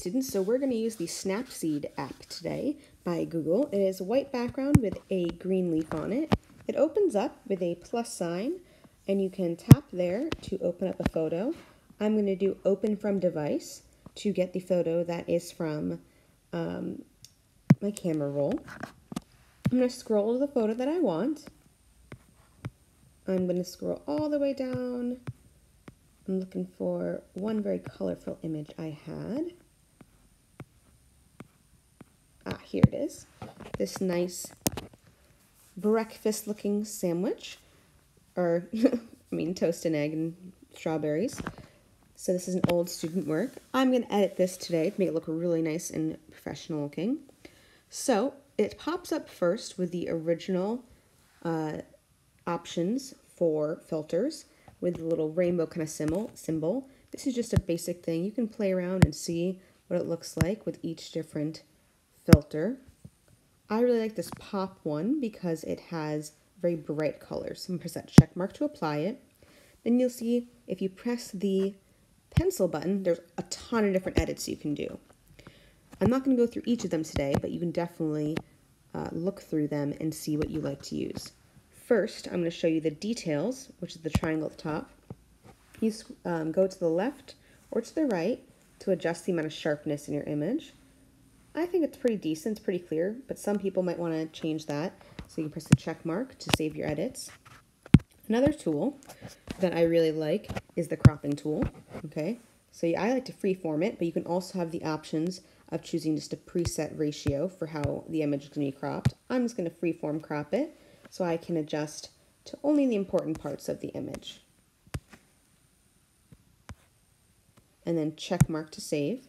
students, so we're going to use the Snapseed app today by Google. It is a white background with a green leaf on it. It opens up with a plus sign, and you can tap there to open up a photo. I'm going to do open from device to get the photo that is from my camera roll. I'm going to scroll to the photo that I want. I'm going to scroll all the way down. I'm looking for one very colorful image I had. Here it is. This nice breakfast looking sandwich, or toast and egg and strawberries. So this is an old student work. I'm going to edit this today to make it look really nice and professional looking. So it pops up first with the original options for filters with the little rainbow kind of symbol. This is just a basic thing. You can play around and see what it looks like with each different filter. I really like this pop one because it has very bright colors. So I'm going to press that check mark to apply it. Then you'll see if you press the pencil button, there's a ton of different edits you can do. I'm not going to go through each of them today, but you can definitely look through them and see what you like to use. First, I'm going to show you the details, which is the triangle at the top. You go to the left or to the right to adjust the amount of sharpness in your image. I think it's pretty decent, it's pretty clear, but some people might want to change that. So you can press the check mark to save your edits. Another tool that I really like is the cropping tool. Okay, so I like to freeform it, but you can also have the options of choosing just a preset ratio for how the image is going to be cropped. I'm just going to freeform crop it so I can adjust to only the important parts of the image. And then check mark to save.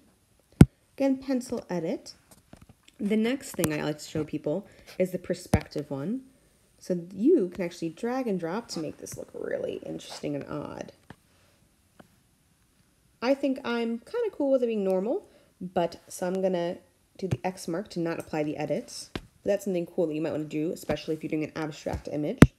Again, pencil edit. The next thing I like to show people is the perspective one. So you can actually drag and drop to make this look really interesting and odd. I think I'm kind of cool with it being normal, so I'm going to do the X mark to not apply the edits. That's something cool that you might want to do, especially if you're doing an abstract image.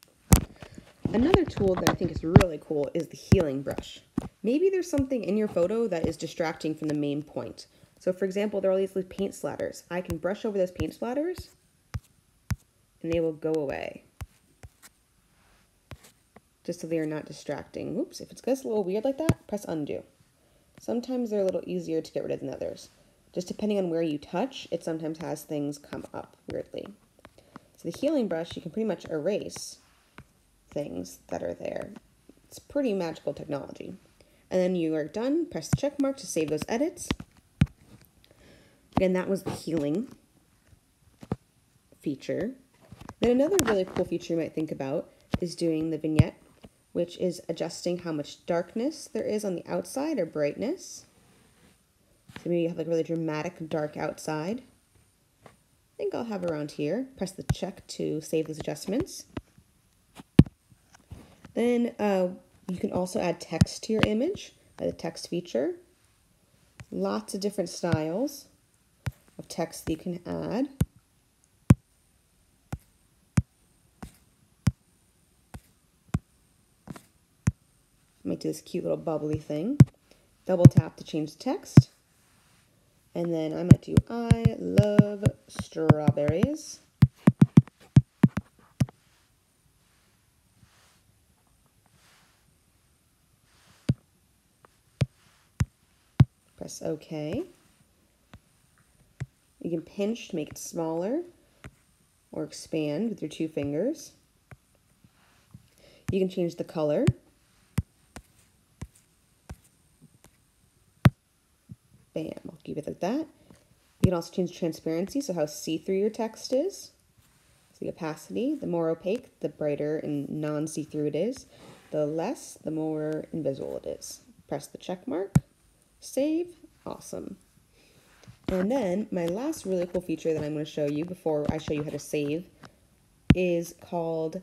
Another tool that I think is really cool is the healing brush. Maybe there's something in your photo that is distracting from the main point. So for example, there are all these paint splatters. I can brush over those paint splatters and they will go away. Just so they are not distracting. Oops, if it gets a little weird like that, press undo. Sometimes they're a little easier to get rid of than others. Just depending on where you touch, it sometimes has things come up weirdly. So the healing brush, you can pretty much erase things that are there. It's pretty magical technology. And then you are done, press the check mark to save those edits. Again, that was the healing feature. Then another really cool feature you might think about is doing the vignette, which is adjusting how much darkness there is on the outside or brightness. So maybe you have really dramatic dark outside. I think I'll have around here. Press the check to save those adjustments. Then you can also add text to your image by the text feature. Lots of different styles of text that you can add. I might do this cute little bubbly thing. Double tap to change the text. And then I might do I love strawberries. Press OK. You can pinch to make it smaller or expand with your two fingers. You can change the color. Bam, I'll keep it like that. You can also change transparency, so how see-through your text is. So the opacity, the more opaque, the brighter and non-see-through it is. The less, the more invisible it is. Press the check mark, save, awesome. And then my last really cool feature that I'm going to show you before I show you how to save is called,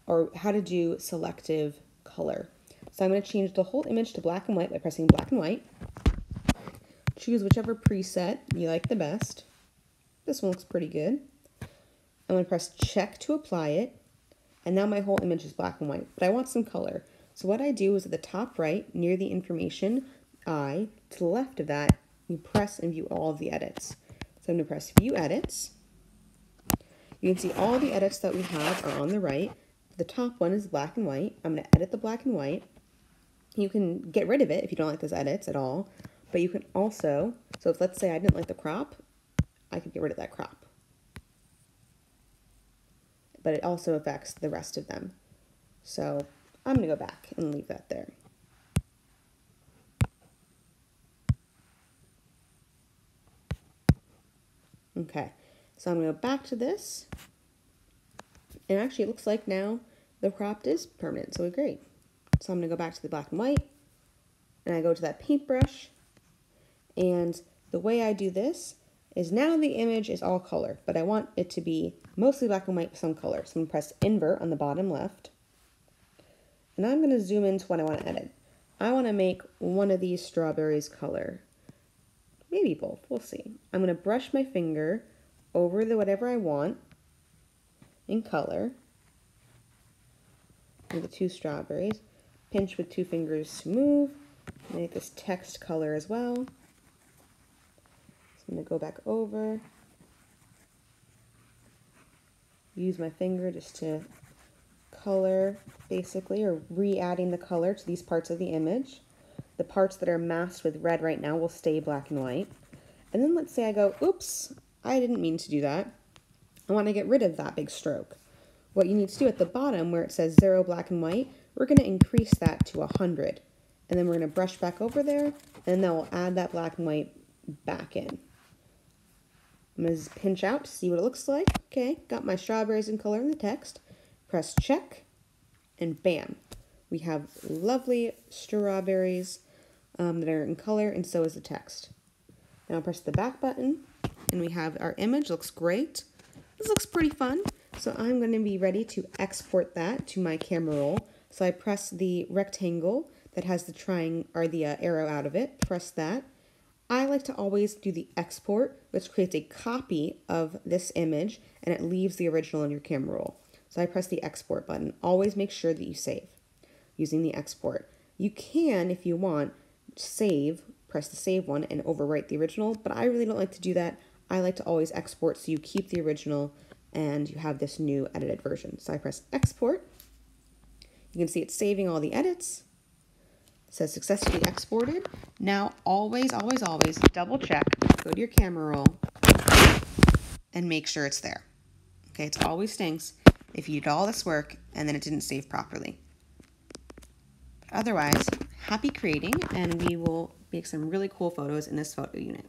or how to do selective color. So I'm going to change the whole image to black and white by pressing black and white. Choose whichever preset you like the best. This one looks pretty good. I'm going to press check to apply it. And now my whole image is black and white, but I want some color. So what I do is at the top right, near the information I, to the left of that, you press and view all of the edits. So I'm going to press View Edits. You can see all the edits that we have are on the right. The top one is black and white. I'm going to edit the black and white. You can get rid of it if you don't like those edits at all, but you can also, so if let's say I didn't like the crop, I could get rid of that crop. But it also affects the rest of them. So I'm going to go back and leave that there. Okay, so I'm going to go back to this. And actually it looks like now the cropped is permanent, so great. So I'm going to go back to the black and white, and I go to that paintbrush, and the way I do this is now the image is all color, but I want it to be mostly black and white with some color. So I'm going to press Invert on the bottom left, and I'm going to zoom into what I want to edit. I want to make one of these strawberries color. Maybe both, we'll see. I'm going to brush my finger over the whatever I want in color, and the two strawberries. Pinch with 2 fingers to move. Make this text color as well. So I'm going to go back over. Use my finger just to color, basically, or re-adding the color to these parts of the image. The parts that are masked with red right now will stay black and white. And then let's say I go, oops, I didn't mean to do that. I want to get rid of that big stroke. What you need to do at the bottom where it says 0 black and white, we're going to increase that to 100. And then we're going to brush back over there, and then we'll add that black and white back in. I'm going to pinch out to see what it looks like. Okay, got my strawberries in color in the text. Press check, and bam. We have lovely strawberries that are in color, and so is the text. Now I'll press the back button, and we have our image. Looks great. This looks pretty fun. So I'm going to be ready to export that to my camera roll. So I press the rectangle that has the triangle or the arrow out of it. Press that. I like to always do the export, which creates a copy of this image, and it leaves the original in your camera roll. So I press the export button. Always make sure that you save using the export. You can, if you want, save, press the save one and overwrite the original, but I really don't like to do that. I like to always export so you keep the original and you have this new edited version. So I press export. You can see it's saving all the edits. It says successfully exported. Now always, always, always double check, go to your camera roll and make sure it's there. Okay, it always stinks if you did all this work and then it didn't save properly. But otherwise, happy creating, and we will make some really cool photos in this photo unit.